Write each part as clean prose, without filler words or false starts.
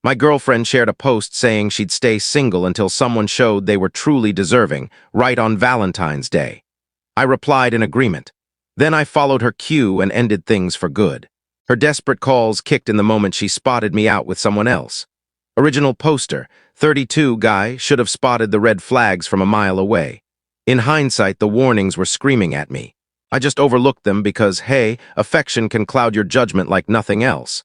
My girlfriend shared a post saying she'd stay single until someone showed they were truly deserving, right on Valentine's Day. I replied in agreement. Then I followed her cue and ended things for good. Her desperate calls kicked in the moment she spotted me out with someone else. Original poster, 32 guy should have spotted the red flags from a mile away. In hindsight, the warnings were screaming at me. I just overlooked them because, hey, affection can cloud your judgment like nothing else.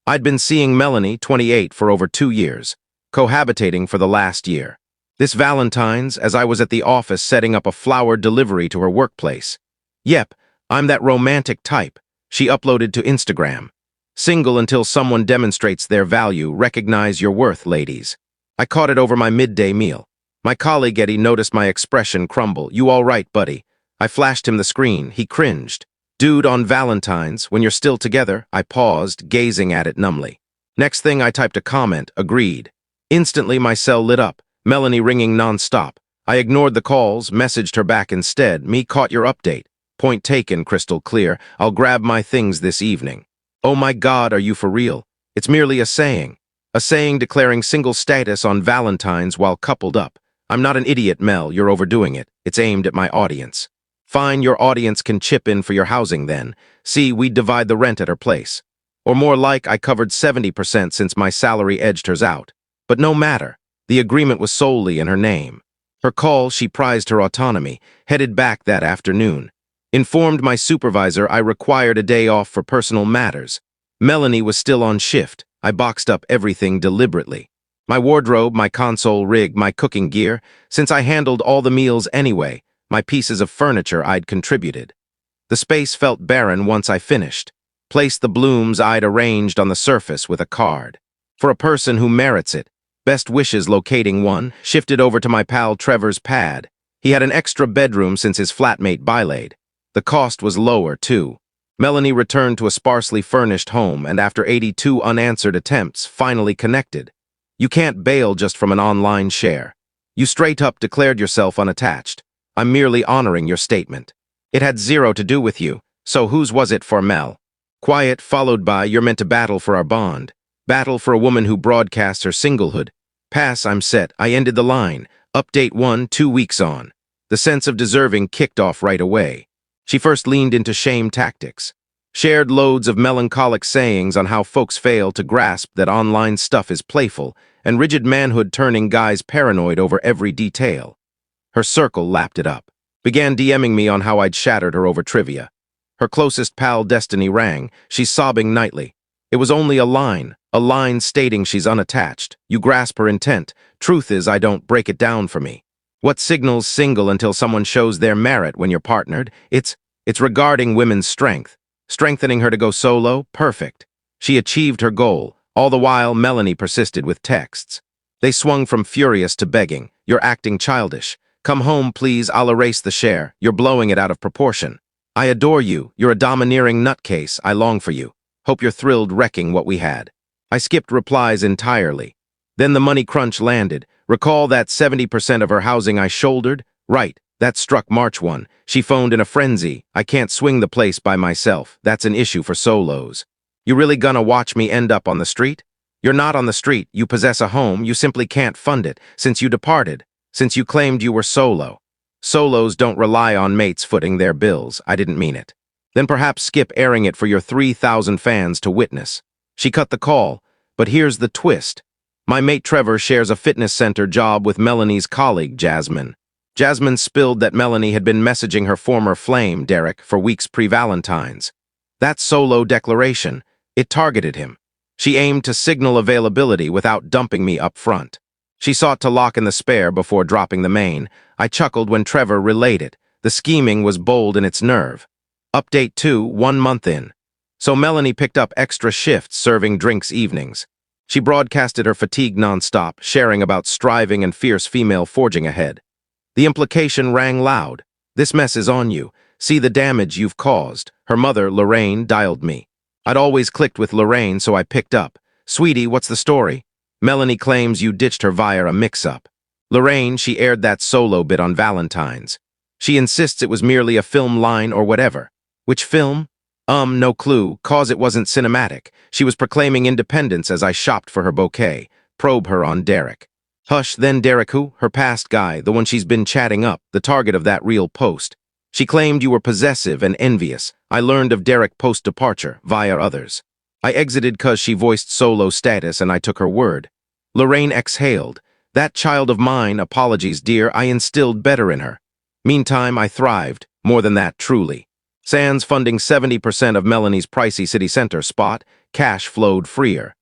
I'd been seeing Melanie, 28, for over 2 years, cohabitating for the last year. This Valentine's, as I was at the office setting up a flower delivery to her workplace. Yep, I'm that romantic type, she uploaded to Instagram. Single until someone demonstrates their value. Recognize your worth, ladies. I caught it over my midday meal. My colleague Eddie noticed my expression crumble. You all right, buddy? I flashed him the screen. He cringed. Dude, on Valentine's, when you're still together, I paused, gazing at it numbly. Next thing, I typed a comment, agreed. Instantly, my cell lit up, Melanie ringing non-stop. I ignored the calls, messaged her back instead. Me caught your update. Point taken, crystal clear. I'll grab my things this evening. Oh my God, are you for real? It's merely a saying. A saying declaring single status on Valentine's while coupled up. I'm not an idiot, Mel, you're overdoing it. It's aimed at my audience. Fine, your audience can chip in for your housing then. See, we'd divide the rent at her place. Or more like, I covered 70% since my salary edged hers out. But no matter, the agreement was solely in her name. Her call, she prized her autonomy, headed back that afternoon. Informed my supervisor I required a day off for personal matters. Melanie was still on shift. I boxed up everything deliberately. My wardrobe, my console rig, my cooking gear, since I handled all the meals anyway, my pieces of furniture I'd contributed. The space felt barren once I finished. Placed the blooms I'd arranged on the surface with a card. For a person who merits it. Best wishes locating one, shifted over to my pal Trevor's pad. He had an extra bedroom since his flatmate bylaid. The cost was lower, too. Melanie returned to a sparsely furnished home and after 82 unanswered attempts, finally connected. You can't bail just from an online share. You straight up declared yourself unattached. I'm merely honoring your statement. It had zero to do with you, so whose was it for, Mel? Quiet, followed by, you're meant to battle for our bond. Battle for a woman who broadcasts her singlehood. Pass, I'm set. I ended the line. Update 1, 2 weeks on. The sense of deserving kicked off right away. She first leaned into shame tactics. Shared loads of melancholic sayings on how folks fail to grasp that online stuff is playful and rigid manhood turning guys paranoid over every detail. Her circle lapped it up. Began DMing me on how I'd shattered her over trivia. Her closest pal Destiny rang. She's sobbing nightly. It was only a line stating she's unattached. You grasp her intent. Truth is, I don't. Break it down for me. What signals single until someone shows their merit when you're partnered? It's regarding women's strength. Strengthening her to go solo? Perfect. She achieved her goal. All the while, Melanie persisted with texts. They swung from furious to begging. You're acting childish. Come home, please. I'll erase the share. You're blowing it out of proportion. I adore you. You're a domineering nutcase. I long for you. Hope you're thrilled wrecking what we had. I skipped replies entirely. Then the money crunch landed. Recall that 70% of her housing I shouldered? Right. That struck March 1. She phoned in a frenzy. I can't swing the place by myself. That's an issue for solos. You really gonna watch me end up on the street? You're not on the street. You possess a home. You simply can't fund it. Since you departed. Since you claimed you were solo. Solos don't rely on mates footing their bills. I didn't mean it. Then perhaps skip airing it for your 3,000 fans to witness. She cut the call. But here's the twist. My mate Trevor shares a fitness center job with Melanie's colleague, Jasmine. Jasmine spilled that Melanie had been messaging her former flame, Derek, for weeks pre-Valentine's. That solo declaration, it targeted him. She aimed to signal availability without dumping me up front. She sought to lock in the spare before dropping the main. I chuckled when Trevor relayed it. The scheming was bold in its nerve. Update 2, 1 month in. So Melanie picked up extra shifts serving drinks evenings. She broadcasted her fatigue nonstop, sharing about striving and fierce female forging ahead. The implication rang loud. This mess is on you. See the damage you've caused. Her mother, Lorraine, dialed me. I'd always clicked with Lorraine, so I picked up. Sweetie, what's the story? Melanie claims you ditched her via a mix-up. Lorraine, she aired that solo bit on Valentine's. She insists it was merely a film line or whatever. Which film? No clue, cause it wasn't cinematic. She was proclaiming independence as I shopped for her bouquet. Probe her on Derek. Hush, then Derek who? Her past guy, the one she's been chatting up, the target of that real post. She claimed you were possessive and envious. I learned of Derek post-departure, via others. I exited cause she voiced solo status and I took her word. Lorraine exhaled. That child of mine, apologies dear, I instilled better in her. Meantime, I thrived. More than that, truly. Sans funding 70% of Melanie's pricey city center spot, cash flowed freer.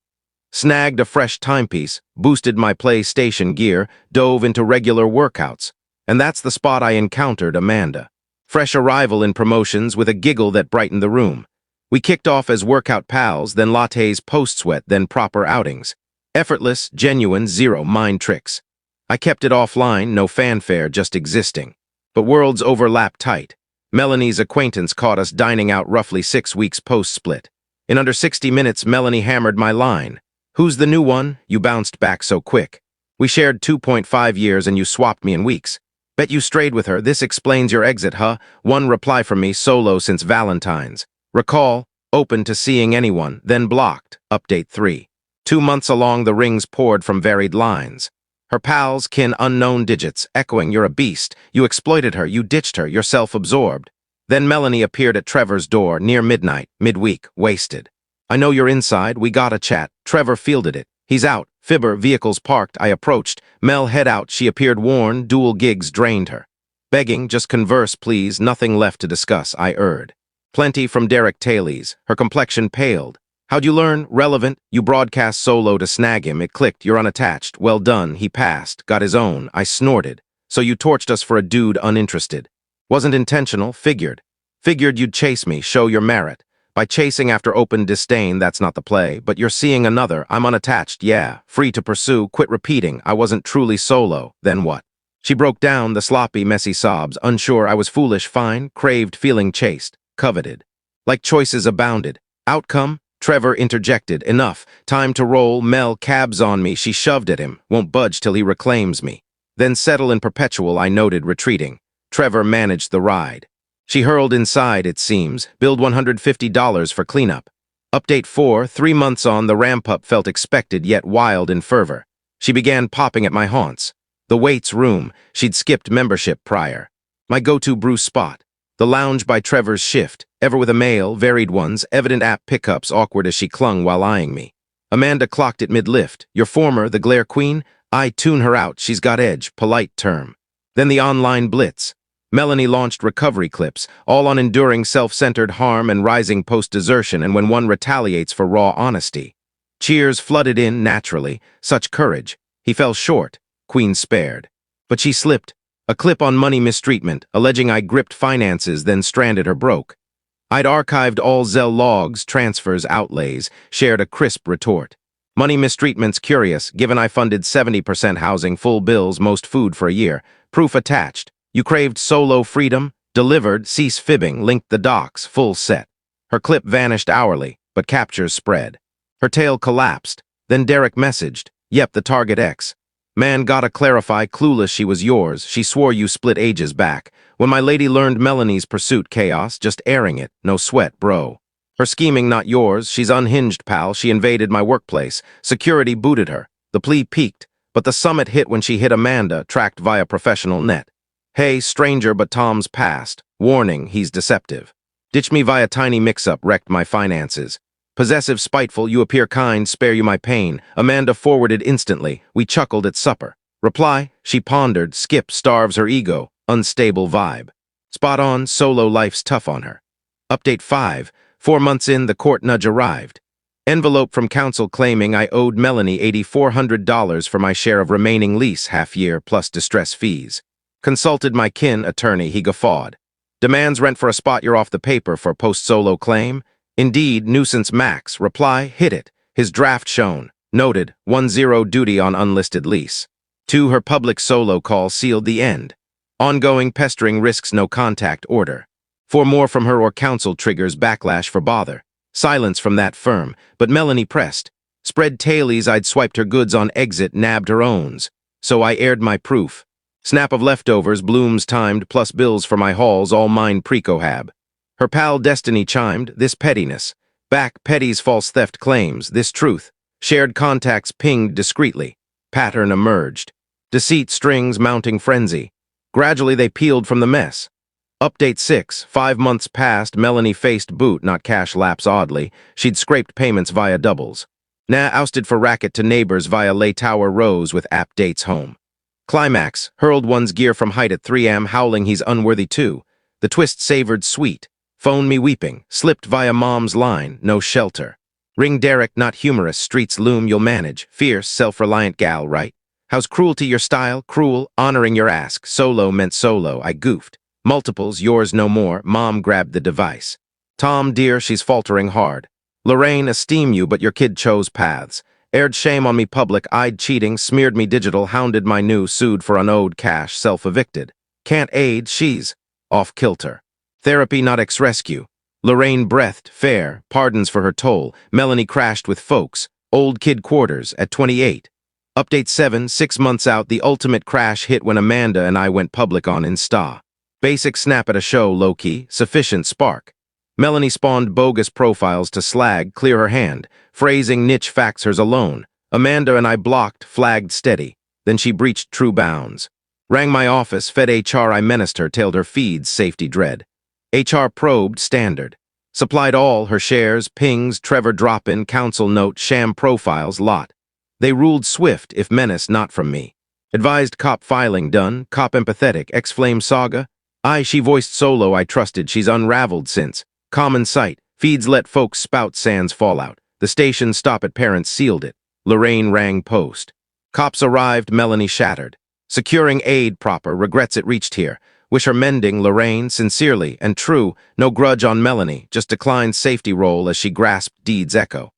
Snagged a fresh timepiece, boosted my PlayStation gear, dove into regular workouts. And that's the spot I encountered Amanda. Fresh arrival in promotions with a giggle that brightened the room. We kicked off as workout pals, then lattes post-sweat, then proper outings. Effortless, genuine, zero mind tricks. I kept it offline, no fanfare, just existing. But worlds overlap tight. Melanie's acquaintance caught us dining out roughly 6 weeks post-split. In under 60 minutes, Melanie hammered my line. Who's the new one? You bounced back so quick. We shared 2.5 years and you swapped me in weeks. Bet you strayed with her. This explains your exit, huh? One reply from me, solo since Valentine's. Recall, open to seeing anyone, then blocked. Update 3. 2 months along, the rings poured from varied lines. Her pals, kin, unknown digits, echoing, you're a beast. You exploited her, you ditched her, you're self-absorbed. Then Melanie appeared at Trevor's door, near midnight, midweek, wasted. I know you're inside, we got a chat. Trevor fielded it. He's out. Fibber, vehicles parked. I approached. Mel head out. She appeared worn. Dual gigs drained her. Begging, just converse, please. Nothing left to discuss, I erred. Plenty from Derek Telltales. Her complexion paled. How'd you learn? Relevant. You broadcast solo to snag him. It clicked. You're unattached. Well done. He passed. Got his own. I snorted. So you torched us for a dude uninterested. Wasn't intentional. Figured. Figured you'd chase me. Show your merit. By chasing after open disdain, that's not the play. But you're seeing another. I'm unattached. Yeah. Free to pursue. Quit repeating. I wasn't truly solo. Then what? She broke down, the sloppy, messy sobs. Unsure. I was foolish. Fine. Craved. Feeling chased. Coveted. Like choices abounded. Outcome? Trevor interjected. Enough. Time to roll. Mel cabs on me. She shoved at him. Won't budge till he reclaims me. Then settle in perpetual, I noted, retreating. Trevor managed the ride. She hurled inside, it seems. Billed $150 for cleanup. Update 4. 3 months on, the ramp-up felt expected yet wild in fervor. She began popping at my haunts. The Waits room. She'd skipped membership prior. My go-to brew spot. The lounge by Trevor's shift, ever with a male, varied ones, evident app pickups awkward as she clung while eyeing me. Amanda clocked it mid-lift. Your former, the glare queen? I tune her out, she's got edge, polite term. Then the online blitz. Melanie launched recovery clips, all on enduring self-centered harm and rising post-desertion and when one retaliates for raw honesty. Cheers flooded in naturally, such courage. He fell short, Queen spared. But she slipped. A clip on money mistreatment, alleging I gripped finances, then stranded her broke. I'd archived all Zelle logs, transfers, outlays, shared a crisp retort. Money mistreatment's curious, given I funded 70% housing, full bills, most food for a year. Proof attached. You craved solo freedom? Delivered, cease fibbing, linked the docs, full set. Her clip vanished hourly, but captures spread. Her tale collapsed. Then Derek messaged, yep, the target X. Man, gotta clarify, clueless she was yours. She swore you split ages back. When my lady learned Melanie's pursuit chaos, just airing it, no sweat, bro. Her scheming not yours, she's unhinged, pal. She invaded my workplace. Security booted her. The plea peaked, but the summit hit when she hit Amanda, tracked via professional net. Hey, stranger, but Tom's past. Warning, he's deceptive. Ditch me via tiny mix-up, wrecked my finances. Possessive, spiteful, you appear kind, spare you my pain. Amanda forwarded instantly. We chuckled at supper. Reply, she pondered, skip, starves her ego. Unstable vibe. Spot on, solo life's tough on her. Update 5. 4 months in, the court nudge arrived. Envelope from counsel claiming I owed Melanie $8,400 for my share of remaining lease half-year plus distress fees. Consulted my kin attorney, he guffawed. Demands rent for a spot you're off the paper for post-solo claim? Indeed, nuisance max. Reply, hit it. His draft shown. Noted, 1-0 duty on unlisted lease. 2. Her public solo call sealed the end. Ongoing pestering risks no contact order. 4 more from her or counsel triggers backlash for bother. Silence from that firm, but Melanie pressed. Spread tailies I'd swiped her goods on exit, nabbed her owns. So I aired my proof. Snap of leftovers, blooms timed, plus bills for my hauls, all mine pre-cohab. Her pal Destiny chimed, this pettiness. Back Petty's false theft claims, this truth. Shared contacts pinged discreetly. Pattern emerged. Deceit strings mounting frenzy. Gradually they peeled from the mess. Update 6. 5 months passed, Melanie faced boot, not cash lapse oddly. She'd scraped payments via doubles. Ousted for racket to neighbors via Lay Tower Rose with app dates home. Climax, hurled one's gear from height at 3am, howling he's unworthy too. The twist savored sweet. Phone me weeping, slipped via mom's line, no shelter. Ring Derek, not humorous, streets loom, you'll manage. Fierce, self-reliant gal, right? How's cruelty your style? Cruel, honoring your ask. Solo meant solo, I goofed. Multiples, yours no more, mom grabbed the device. Tom, dear, she's faltering hard. Lorraine, esteem you, but your kid chose paths. Aired shame on me public-eyed cheating, smeared me digital, hounded my new, sued for unowed cash, self-evicted. Can't aid, she's off-kilter. Therapy, not ex-rescue. Lorraine breathed, fair, pardons for her toll. Melanie crashed with folks, old kid quarters, at 28. Update 7, 6 months out, the ultimate crash hit when Amanda and I went public on Insta. Basic snap at a show, low-key, sufficient spark. Melanie spawned bogus profiles to slag, clear her hand, phrasing niche facts hers alone. Amanda and I blocked, flagged steady. Then she breached true bounds. Rang my office, fed HR, I menaced her, tailed her feeds, safety dread. HR probed, standard. Supplied all, her shares, pings, Trevor drop-in, council note, sham profiles, lot. They ruled swift, if menace not from me. Advised cop filing done, cop empathetic, ex-flame saga. She voiced solo, I trusted, she's unraveled since. Common sight, feeds let folks spout sans fallout. The station stop at parents sealed it. Lorraine rang post. Cops arrived, Melanie shattered. Securing aid proper, regrets it reached here. Wish her mending, Lorraine, sincerely and true. No grudge on Melanie, just declined safety role as she grasped deed's echo.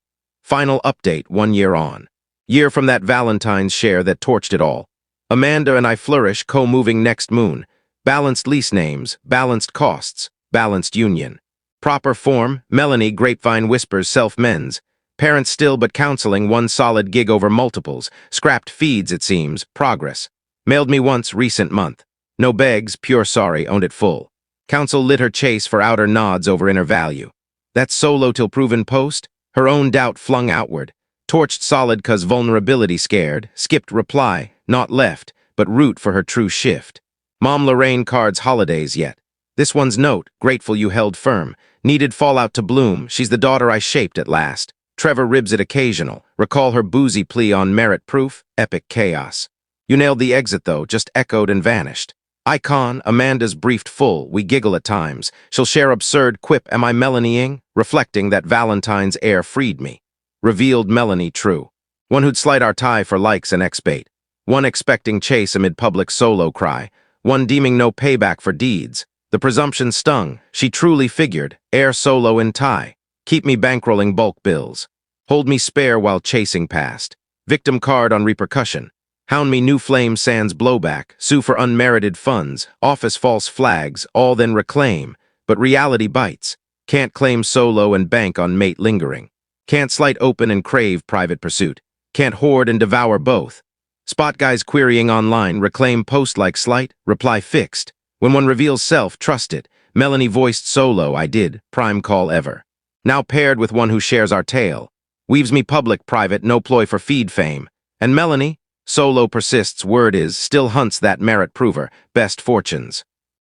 Final update, 1 year on. Year from that Valentine's share that torched it all. Amanda and I flourish, co-moving next moon. Balanced lease names, balanced costs, balanced union. Proper form, Melanie, grapevine whispers, self-mends. Parents still but counseling, one solid gig over multiples. Scrapped feeds, it seems, progress. Mailed me once, recent month. No begs, pure sorry, owned it full. Counsel lit her chase for outer nods over inner value. That's solo till proven post? Her own doubt flung outward. Torched solid 'cause vulnerability scared. Skipped reply, not left, but root for her true shift. Mom Lorraine cards holidays yet. This one's note, grateful you held firm. Needed fallout to bloom, she's the daughter I shaped at last. Trevor ribs it occasional. Recall her boozy plea on merit proof, epic chaos. You nailed the exit though, just echoed and vanished. Icon, Amanda's briefed full, we giggle at times. She'll share absurd quip, am I Melanieing? Reflecting that Valentine's air freed me. Revealed Melanie true. One who'd slight our tie for likes and ex-bait. One expecting chase amid public solo cry. One deeming no payback for deeds. The presumption stung, she truly figured, air solo in tie. Keep me bankrolling bulk bills. Hold me spare while chasing past. Victim card on repercussion. Hound me new flame sans blowback. Sue for unmerited funds. Office false flags, all then reclaim. But reality bites. Can't claim solo and bank on mate lingering. Can't slight open and crave private pursuit. Can't hoard and devour both. Spot guys querying online, reclaim post like slight, reply fixed. When one reveals self, trust it. Melanie voiced solo, I did, prime call ever. Now paired with one who shares our tale. Weaves me public, private, no ploy for feed fame. And Melanie, solo persists, word is, still hunts that merit prover, best fortunes.